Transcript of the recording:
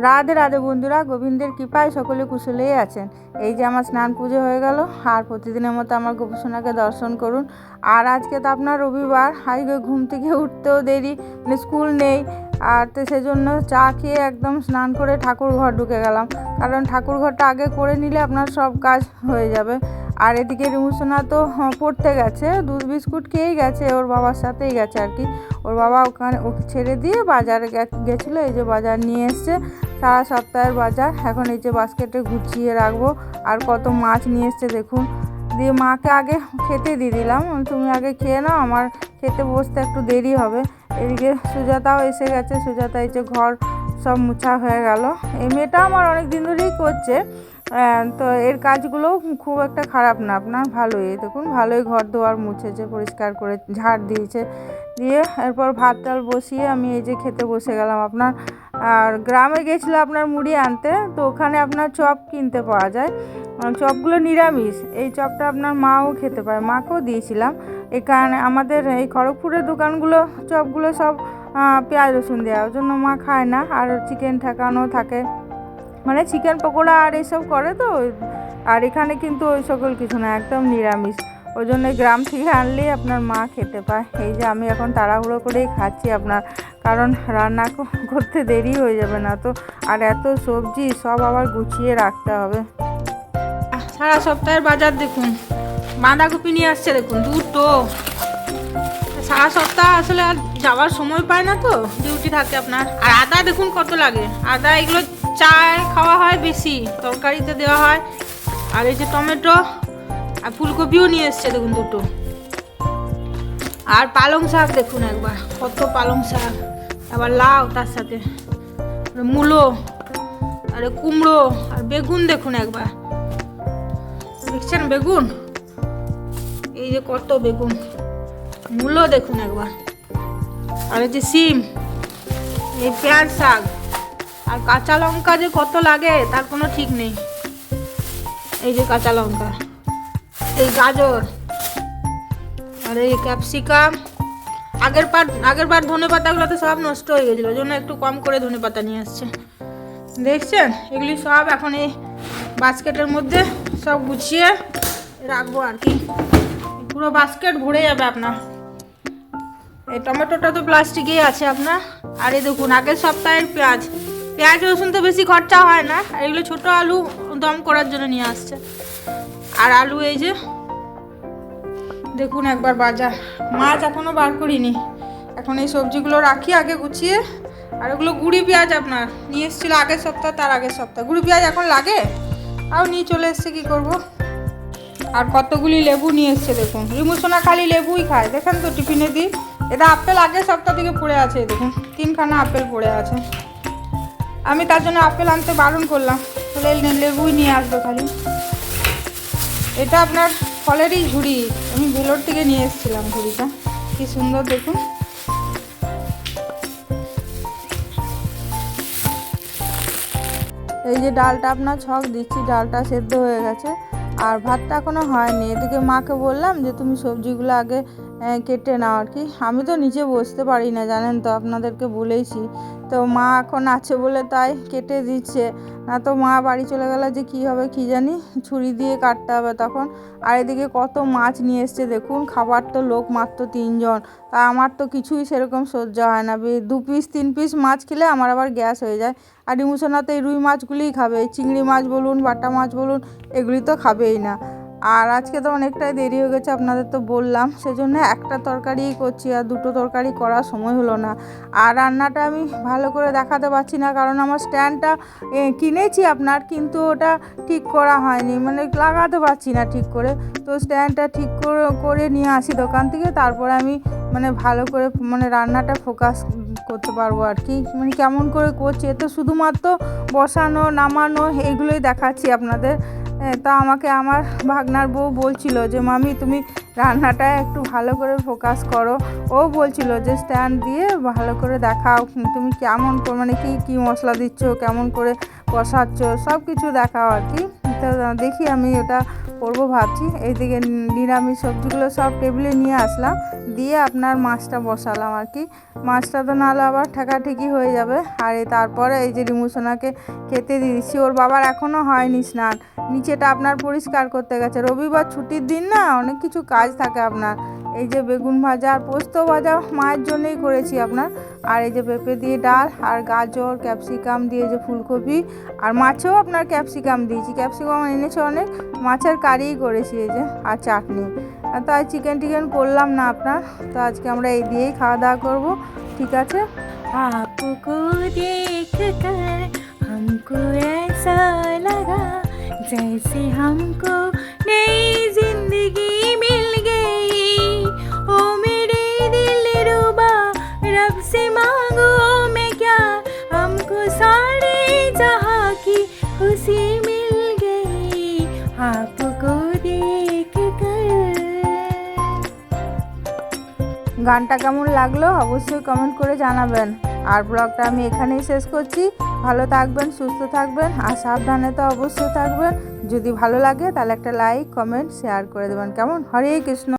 রাধে রাধে বন্ধুরা, গোবিন্দের কৃপায় সকলে কুশলেই আছেন। এই যে আমার স্নান পুজো হয়ে গেল, আর প্রতিদিনের মতো আমার গোপুসোনাকে দর্শন করুন। আর আজকে তো আপনার রবিবার, আজকে ঘুম থেকে উঠতেও দেরি, স্কুল নেই। আর তো সেজন্য চা খেয়ে একদম স্নান করে ঠাকুর ঘর ঢুকে গেলাম, কারণ ঠাকুর ঘরটা আগে করে নিলে আপনার সব কাজ হয়ে যাবে। আর এদিকে রিমুসোনা তো পড়তে গেছে, দুধ বিস্কুট খেয়েই গেছে, ওর বাবার সাথেই গেছে আর কি। ওর বাবা ওকে ছেড়ে দিয়ে বাজারে গেছিলো, এই যে বাজার নিয়ে এসছে, সারা সপ্তাহের বাজার। এখন এই যে বাস্কেটে গুছিয়ে রাখবো। আর কত মাছ নিয়ে এসছে দেখুন। দিয়ে মাকে আগে খেতে দিয়ে দিলাম, তুমি আগে খেয়ে নাও, আমার খেতে বসতে একটু দেরি হবে। এদিকে সুজাতাও এসে গেছে, সুজাতা এই যে ঘর সব মুছা হয়ে গেল। এই মেয়েটা আমার অনেক দিন ধরেই করছে, তো এর কাজগুলো খুব একটা খারাপ না, আপনার ভালোই। দেখুন ভালোই ঘর দুয়ার মুছেছে, পরিষ্কার করে ঝাড় দিয়েছে। দিয়ে এরপর ভাত ডাল বসিয়ে আমি এই যে খেতে বসে গেলাম আপনার। আর গ্রামে গেছিলো আপনার মুড়ি আনতে, তো ওখানে আপনার চপ কিনতে পাওয়া যায়, চপগুলো নিরামিষ। এই চপটা আপনার মাও খেতে পায়, মাকেও দিয়েছিলাম। এখানে আমাদের এই খড়গপুরের দোকানগুলো চপগুলো সব পেঁয়াজ রসুন দেওয়া, ওই জন্য মা খায় না। আর চিকেন ঠেকানো থাকে, মানে চিকেন পকোড়া আর এইসব করে তো। আর এখানে কিন্তু ওই সকল কিছু না, একদম নিরামিষ। ওই জন্য গ্রাম থেকে আনলেই আপনার মা খেতে পায়। এই যে আমি এখন তাড়াহুড়ো করেই খাচ্ছি আপনার, কারণ রান্না করতে দেরি হয়ে যাবে না তো। আর এত সবজি সব আবার গুছিয়ে রাখতে হবে। সারা সপ্তাহের বাজার দেখুন, বাঁধাকপি নিয়ে আসছে দেখুন দুটো। সারা সপ্তাহ আসলে আর যাওয়ার সময় পায় না তো, ডিউটি থাকে আপনার। আর আদা দেখুন কত লাগে, আদা এগুলো চায় খাওয়া হয় বেশি, তরকারিতে দেওয়া হয়। আর এই যে টমেটো আর ফুলকপিও নিয়ে এসছে দেখুন দুটো। আর পালং শাক দেখুন একবার, কত পালং শাক, আবার লাউ তার সাথে, মূলো, আর কুমড়ো, আর বেগুন দেখুন একবার, দেখছেন বেগুন, এই যে কত বেগুন, মূলো দেখুন একবার। আর এই যে সিম, এই পেঁয়াজ শাক, আর কাঁচা লঙ্কা যে কত লাগে তার কোনো ঠিক নেই। এই যে কাঁচা লঙ্কা, এই গাজর, আর এই ক্যাপসিকাম। আগের বার ধনে পাতাগুলো তো সব নষ্ট হয়ে গেছিলো, ওই জন্য একটু কম করে ধনে পাতা নিয়ে আসছে। দেখছেন এগুলি সব এখন এই বাস্কেটের মধ্যে সব গুছিয়ে রাখবো আর কি, পুরো বাস্কেট ভরে যাবে আপনার। এই টমেটোটা তো প্লাস্টিকেই আছে আপনার। আর এই দেখুন আগের সপ্তাহের পেঁয়াজ রসুন তো বেশি খরচা হয় না, এগুলো ছোটো আলু দম করার জন্য নিয়ে আসছে। আর আলু এই যে দেখুন একবার বাজার, মাছ এখনও বার করিনি, এখন এই সবজিগুলো রাখি আগে গুছিয়ে। আর ওগুলো গুঁড়ি পেঁয়াজ আপনার নিয়ে এসেছিলো আগের সপ্তাহ, তার আগের সপ্তাহ। গুঁড়ি পেঁয়াজ এখন লাগে, তাও নিয়ে চলে এসছে, কী করব। আর কতগুলি লেবু নিয়ে এসছে দেখুন, রিমুসোনা খালি লেবুই খায়, দেখেন তো টিফিনে দিই। এটা আপেল আগের সপ্তাহ থেকে পড়ে আছে, দেখুন 3খানা আপেল পড়ে আছে। আমি তার জন্য আপেল আনতে বারণ করলাম, তাহলে লেবুই নিয়ে আসবে খালি। এটা আপনার ফলেরই ঝুড়ি, আমি ভেলোর থেকে নিয়ে এসেছিলাম ঝুড়িটা, কি সুন্দর দেখুন। এই যে ডালটা আপনার ছক দিচ্ছি, ডালটা সেদ্ধ হয়ে গেছে, আর ভাতটা এখনও হয়নি। এদিকে মাকে বললাম যে তুমি সবজিগুলো আগে কেটে নাও আর কি। আমি তো নিচে বসতে পারি না জানেন তো, আপনাদেরকে বলেইছি। তো মা এখন আছে বলে তাই কেটে দিচ্ছে, না তো মা বাড়ি চলে গেলে যে কী হবে কী জানি, ছুরি দিয়ে কাটতে হবে তখন। আর এদিকে কত মাছ নিয়ে এসছে দেখুন, খাবার তো লোক মাত্র 3জন, তা আমার তো কিছুই সেরকম সহ্য হয় না। 2 পিস 3 পিস মাছ খেলে আমার আবার গ্যাস হয়ে যায়। আর রিমুসোনা তো এই রুই মাছগুলিই খাবে, এই চিংড়ি মাছ বলুন, বাটা মাছ বলুন, এগুলি তো খাবেই না। আর আজকে তো অনেকটাই দেরি হয়ে গেছে, আপনাদের তো বললাম, সেজন্য একটা তরকারিই করছি, আর 2টো তরকারি করার সময় হলো না। আর রান্নাটা আমি ভালো করে দেখাতে পারছি না, কারণ আমার স্ট্যান্ডটা কিনেছি আপনার, কিন্তু ওটা ঠিক করা হয়নি, মানে লাগাতে পারছি না ঠিক করে। তো স্ট্যান্ডটা ঠিক করে নিয়ে আসি দোকান থেকে, তারপরে আমি মানে ভালো করে মানে রান্নাটা ফোকাস করতে পারবো আর কি, মানে কেমন করে করছি। এ তো শুধুমাত্র বসানো নামানো এইগুলোই দেখাচ্ছি আপনাদের। তা আমাকে আমার ভাগনার বউ বলছিল যে মামি তুমি রান্নাটা একটু ভালো করে ফোকাস করো। ও বলছিল যে স্ট্যান্ড দিয়ে ভালো করে দেখাও, তুমি কেমন মানে কী মশলা দিচ্ছ, কেমন করে কষাচ্ছ, সব কিছু দেখাও আর কি। তো দেখি আমি ওটা করবো ভাবছি। এইদিকে নিরামিষ সবজিগুলো সব টেবিলে নিয়ে আসলাম, দিয়ে আপনার মাছটা বসালাম আর কি। মাছটা তো নাহলে আবার ঠেকাঠেকি হয়ে যাবে। আর তারপরে এই যে রিমুসোনাকে খেতে দিয়ে দিচ্ছি। ওর বাবার এখনও হয়নি স্নান, নিচেটা আপনার পরিষ্কার করতে গেছে। রবিবার ছুটির দিন না, অনেক কিছু কাজ থাকে আপনার। এই যে বেগুন ভাজা আর পোস্ত ভাজা মায়ের জন্যই করেছি আপনার। আর এই যে পেঁপে দিয়ে ডাল আর গাজর ক্যাপসিকাম দিয়ে যে ফুলকপি, আর মাছেও আপনার ক্যাপসিকাম দিয়েছি। ক্যাপসিকাম এনেছে অনেক, মাছের কারিই করেছি এই যে, আর চাটনি। তো আজ চিকেন টিকেন করলাম না আপনার। তো আজকে আমরা এই দিয়েই খাওয়া দাওয়া করবো, ঠিক আছে। आपको देखकर हमको ऐसा लगा जैसे हमको नई जिंदगी मिल गई। ओ मेरे दिलरुबा रब से मांगो मैं क्या, हमको सारे जहां की खुशी मिल गई आपको देखकर। গানটা কেমন লাগলো অবশ্যই কমেন্ট করে জানাবেন। আর ব্লগটা আমি এখানেই শেষ করছি। ভালো থাকবেন, সুস্থ থাকবেন, আর সাবধানে তো অবশ্যই থাকবেন। যদি ভালো লাগে তাহলে একটা লাইক কমেন্ট শেয়ার করে দেবেন, কেমন। হরে কৃষ্ণ।